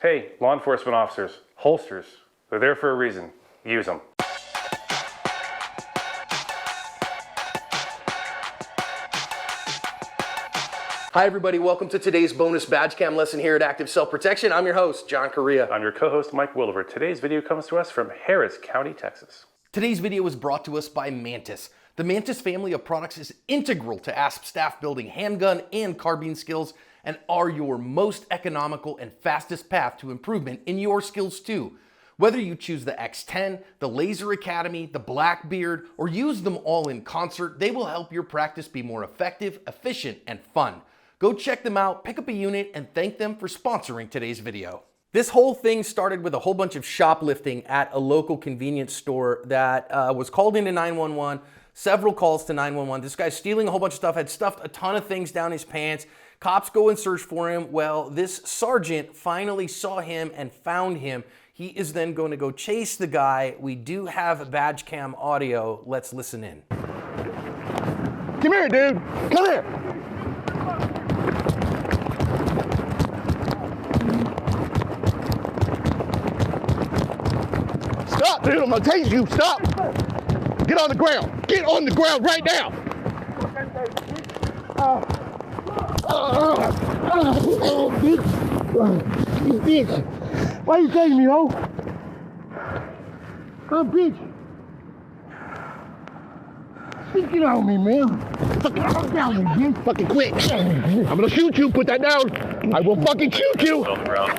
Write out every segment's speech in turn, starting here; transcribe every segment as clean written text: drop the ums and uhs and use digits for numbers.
Hey, law enforcement officers, holsters, they're there for a reason. Use them. Hi everybody, welcome to today's bonus badge cam lesson here at Active Self Protection. I'm your host, John Correa. I'm your co-host, Mike Williver. Today's video comes to us from Harris County, Texas. Today's video is brought to us by Mantis. The Mantis family of products is integral to ASP staff building handgun and carbine skills and are your most economical and fastest path to improvement in your skills too. Whether you choose the X10, the Laser Academy, the Blackbeard, or use them all in concert, they will help your practice be more effective, efficient, and fun. Go check them out, pick up a unit, and thank them for sponsoring today's video. This whole thing started with a whole bunch of shoplifting at a local convenience store that was called into 911, several calls to 911. This guy's stealing a whole bunch of stuff, had stuffed a ton of things down his pants. Cops go and search for him. Well, this sergeant finally saw him and found him. He is then going to go chase the guy. We do have badge cam audio. Let's listen in. Come here, dude. Come here. Stop, dude. I'm gonna tase you. Stop. Get on the ground. Get on the ground right now. Bitch. Why you tasing me, ho? Bitch. Get on me, man. Fucking calm down, you bitch. Fucking quick. I'm gonna shoot you. Put that down. I will fucking shoot you. On the ground.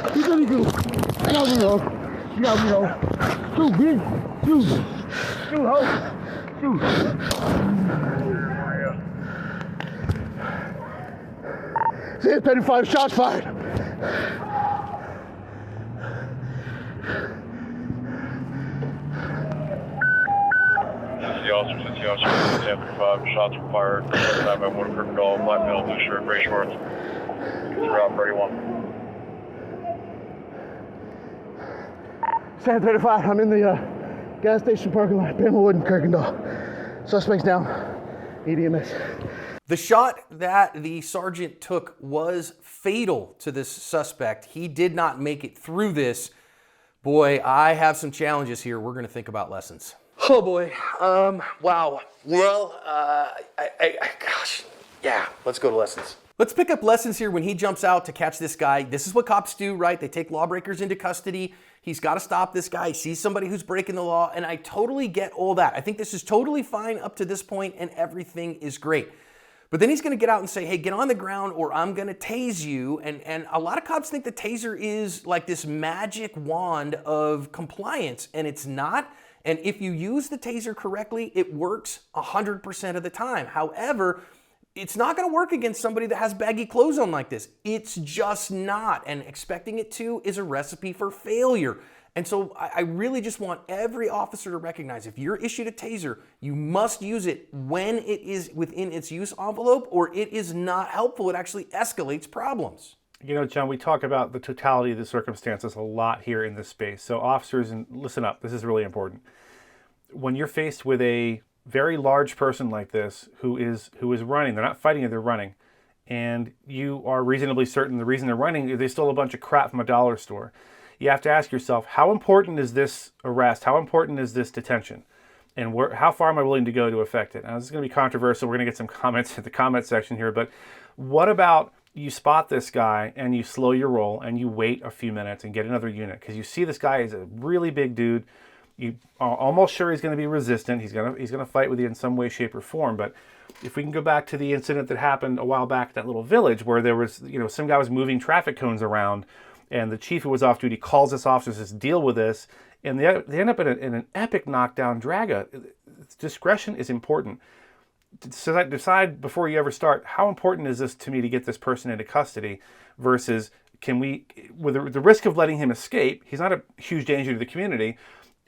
What you gonna do? Get on me, ho. Get on me, ho. Shoot, bitch. Shoot. Shoot, ho. Shoot. Say 35 shots fired. The officer, 35 shots were fired. Time by one purple dog, black male, blue shirt, gray shorts. Route 31. San 35, I'm in the gas station parking lot, Bamawood and Kirkendall. Suspects down, EDMS. The shot that the sergeant took was fatal to this suspect. He did not make it through this. Boy, I have some challenges here. We're gonna think about lessons. Oh boy, wow. Well, gosh, yeah, let's go to lessons. Let's pick up lessons here when he jumps out to catch this guy. This is what cops do, right? They take lawbreakers into custody. He's got to stop this guy. He sees somebody who's breaking the law, and I totally get all that. I think this is totally fine up to this point, and everything is great. But then he's going to get out and say, hey, get on the ground or I'm going to tase you. And a lot of cops think the taser is like this magic wand of compliance, and it's not. And if you use the taser correctly, it works 100% of the time. However, it's not going to work against somebody that has baggy clothes on like this. It's just not. And expecting it to is a recipe for failure. And so I really just want every officer to recognize if you're issued a taser, you must use it when it is within its use envelope or it is not helpful. It actually escalates problems. You know, John, we talk about the totality of the circumstances a lot here in this space. So officers, and listen up, this is really important. When you're faced with a very large person like this who is running, they're not fighting you, they're running, and you are reasonably certain the reason they're running is they stole a bunch of crap from a dollar store. You have to ask yourself, how important is this arrest? How important is this detention? And how far am I willing to go to affect it? Now, this is going to be controversial. We're going to get some comments in the comment section here, but what about you spot this guy and you slow your roll and you wait a few minutes and get another unit because you see this guy is a really big dude. You are almost sure he's going to be resistant. He's going to fight with you in some way, shape, or form. But if we can go back to the incident that happened a while back at that little village where there was, some guy was moving traffic cones around, and the chief who was off duty calls this officer to deal with this, and they end up in an epic knockdown draga. Discretion is important. So decide before you ever start, how important is this to me to get this person into custody versus can we, with the risk of letting him escape, he's not a huge danger to the community,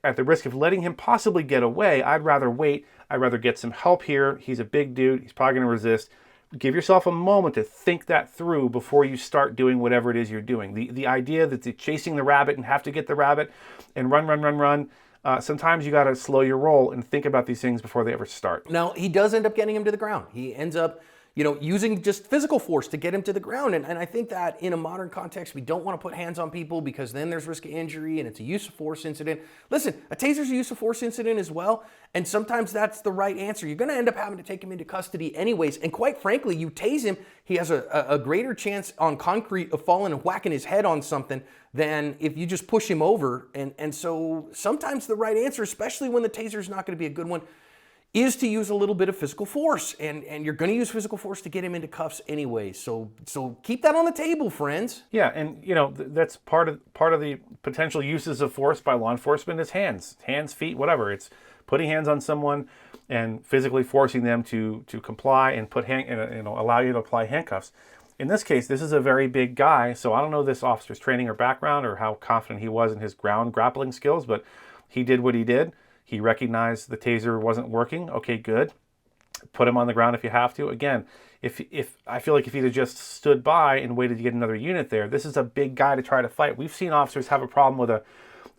at the risk of letting him possibly get away, I'd rather wait. I'd rather get some help here. He's a big dude. He's probably going to resist. Give yourself a moment to think that through before you start doing whatever it is you're doing. The idea that you're chasing the rabbit and have to get the rabbit and run. Sometimes you got to slow your roll and think about these things before they ever start. Now, he does end up getting him to the ground. He ends up, using just physical force to get him to the ground. And I think that in a modern context, we don't want to put hands on people because then there's risk of injury and it's a use of force incident. Listen, a taser's a use of force incident as well. And sometimes that's the right answer. You're going to end up having to take him into custody anyways. And quite frankly, you tase him, he has a greater chance on concrete of falling and whacking his head on something than if you just push him over. And so sometimes the right answer, especially when the taser's not going to be a good one, is to use a little bit of physical force, and you're going to use physical force to get him into cuffs anyway. So keep that on the table, friends. Yeah, and that's part of the potential uses of force by law enforcement is hands, feet, whatever. It's putting hands on someone and physically forcing them to comply and allow you to apply handcuffs. In this case, this is a very big guy, so I don't know this officer's training or background or how confident he was in his ground grappling skills, but he did what he did. He recognized the taser wasn't working. Okay, good. Put him on the ground if you have to. Again, if I feel like if he'd have just stood by and waited to get another unit there, this is a big guy to try to fight. We've seen officers have a problem with a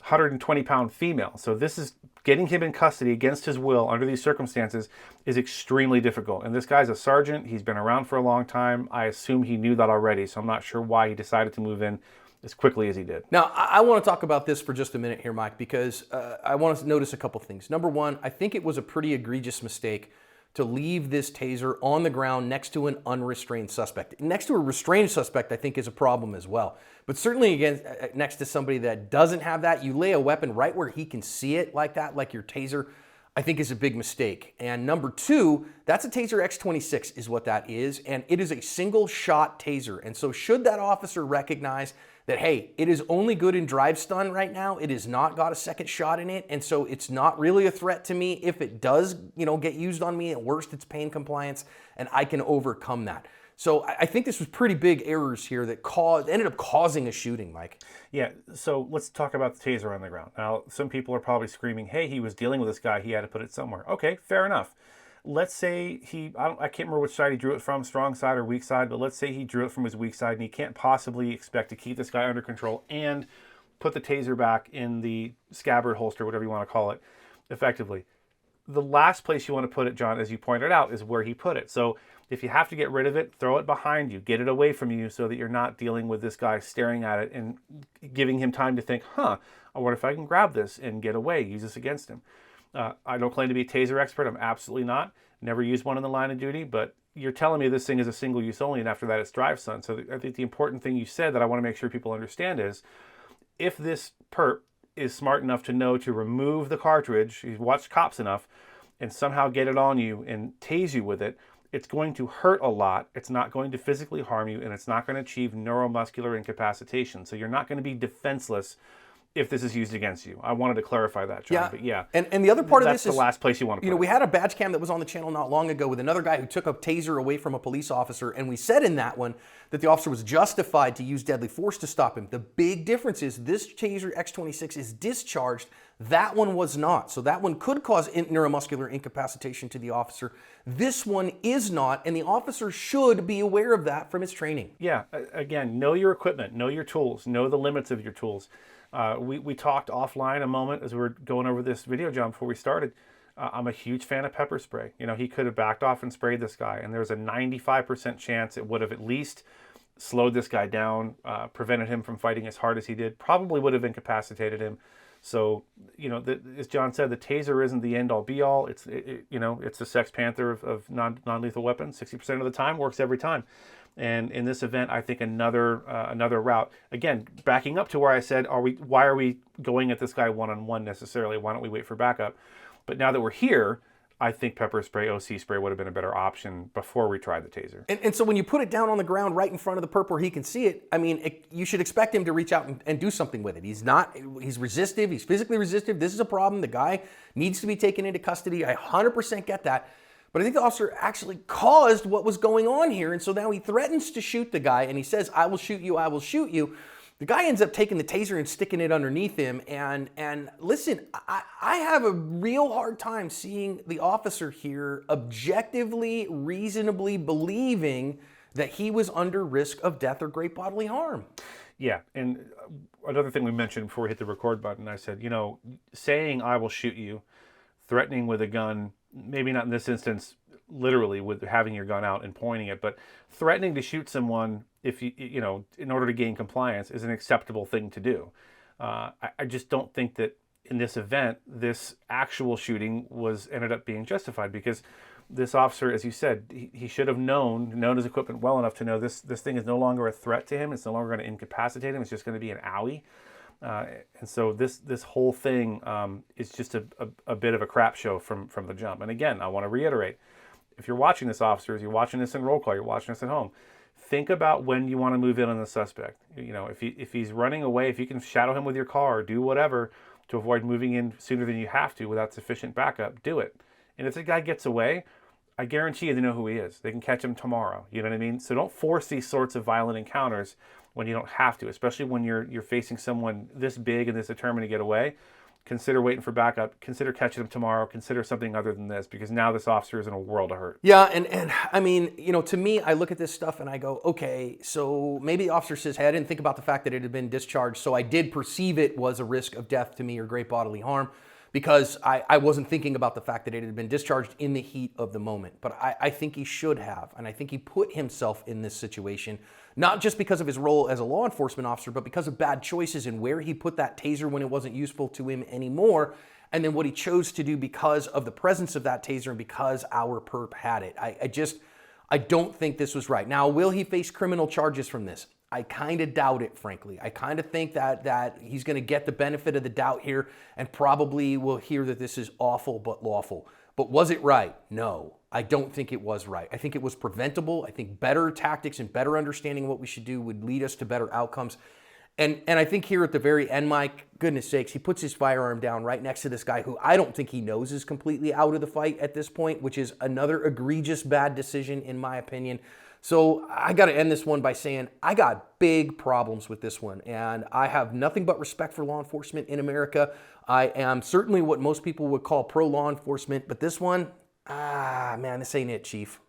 120-pound female. So this is getting him in custody against his will under these circumstances is extremely difficult. And this guy's a sergeant. He's been around for a long time. I assume he knew that already. So I'm not sure why he decided to move in as quickly as he did. Now, I want to talk about this for just a minute here, Mike, because I want to notice a couple things. Number one, I think it was a pretty egregious mistake to leave this taser on the ground next to an unrestrained suspect. Next to a restrained suspect, I think, is a problem as well. But certainly, again, next to somebody that doesn't have that, you lay a weapon right where he can see it like that, like your taser, I think is a big mistake. And number two, that's a Taser X26 is what that is, and it is a single shot taser. And so should that officer recognize that, hey, it is only good in drive stun right now. It has not got a second shot in it. And so it's not really a threat to me. If it does, get used on me, at worst, it's pain compliance, and I can overcome that. So I think this was pretty big errors here that ended up causing a shooting, Mike. Yeah, so let's talk about the taser on the ground. Now, some people are probably screaming, hey, he was dealing with this guy. He had to put it somewhere. Okay, fair enough. Let's say I can't remember which side he drew it from, strong side or weak side, but let's say he drew it from his weak side and he can't possibly expect to keep this guy under control and put the taser back in the scabbard holster, whatever you want to call it, effectively. The last place you want to put it, John, as you pointed out, is where he put it. So if you have to get rid of it, throw it behind you, get it away from you so that you're not dealing with this guy staring at it and giving him time to think, I wonder if I can grab this and get away, use this against him. I don't claim to be a taser expert. I'm absolutely not. Never used one in the line of duty, but you're telling me this thing is a single use only, and after that it's drive stun. So I think the important thing you said that I want to make sure people understand is if this perp is smart enough to know to remove the cartridge, he's watched cops enough, and somehow get it on you and tase you with it, it's going to hurt a lot. It's not going to physically harm you, and it's not going to achieve neuromuscular incapacitation. So you're not going to be defenseless if this is used against you. I wanted to clarify that, John. Yeah. But yeah. And the other part of this is that's the last place you want to put it. We had a badge cam that was on the channel not long ago with another guy who took a taser away from a police officer, and we said in that one that the officer was justified to use deadly force to stop him. The big difference is this Taser X26 is discharged. That one was not. So that one could cause neuromuscular incapacitation to the officer. This one is not, and the officer should be aware of that from his training. Yeah, again, know your equipment, know your tools, know the limits of your tools. We talked offline a moment as we were going over this video, John, before we started. I'm a huge fan of pepper spray. He could have backed off and sprayed this guy, and there's a 95% chance it would have at least slowed this guy down, prevented him from fighting as hard as he did, probably would have incapacitated him. So, as John said, the taser isn't the end-all, be-all. It's the Sex Panther of non-lethal weapons. 60% of the time, works every time. And in this event, I think another route. Again, backing up to where I said, why are we going at this guy one-on-one necessarily? Why don't we wait for backup? But now that we're here, I think pepper spray, OC spray would have been a better option before we tried the taser. And so when you put it down on the ground right in front of the perp where he can see it, you should expect him to reach out and do something with it. He's resistive, he's physically resistive. This is a problem. The guy needs to be taken into custody. I 100% get that. But I think the officer actually caused what was going on here. And so now he threatens to shoot the guy and he says, I will shoot you, I will shoot you. The guy ends up taking the taser and sticking it underneath him. And listen, I have a real hard time seeing the officer here objectively, reasonably believing that he was under risk of death or great bodily harm. Yeah, and another thing we mentioned before we hit the record button, I said, saying I will shoot you, threatening with a gun, maybe not in this instance, literally with having your gun out and pointing it, but threatening to shoot someone if you know, in order to gain compliance is an acceptable thing to do. I just don't think that in this event, this actual shooting ended up being justified, because this officer, as you said, he should have known his equipment well enough to know this thing is no longer a threat to him. It's no longer going to incapacitate him. It's just going to be an owie. And so this whole thing is just a bit of a crap show from the jump. And again, I want to reiterate, if you're watching this, officers, you're watching this in roll call, you're watching this at home, think about when you want to move in on the suspect. You know, if he's running away, if you can shadow him with your car or do whatever to avoid moving in sooner than you have to without sufficient backup, do it. And if the guy gets away, I guarantee you they know who he is. They can catch him tomorrow. You know what I mean? So don't force these sorts of violent encounters when you don't have to, especially when you're facing someone this big and this determined to get away. Consider waiting for backup. Consider catching him tomorrow. Consider something other than this, because now this officer is in a world of hurt. Yeah, and I mean, you know, to me, I look at this stuff and I go, okay, so maybe the officer says, hey, I didn't think about the fact that it had been discharged, so I did perceive it was a risk of death to me or great bodily harm, because I wasn't thinking about the fact that it had been discharged in the heat of the moment. But I think he should have, and I think he put himself in this situation, not just because of his role as a law enforcement officer, but because of bad choices and where he put that taser when it wasn't useful to him anymore, and then what he chose to do because of the presence of that taser and because our perp had it. I don't think this was right. Now, will he face criminal charges from this? I kind of doubt it, frankly. I kind of think that he's going to get the benefit of the doubt here and probably will hear that this is awful but lawful. But was it right? No, I don't think it was right. I think it was preventable. I think better tactics and better understanding what we should do would lead us to better outcomes. And I think here at the very end, Mike, goodness sakes, he puts his firearm down right next to this guy who I don't think he knows is completely out of the fight at this point, which is another egregious bad decision in my opinion. So I got to end this one by saying I got big problems with this one, and I have nothing but respect for law enforcement in America. I am certainly what most people would call pro-law enforcement, but this one, man, this ain't it, Chief.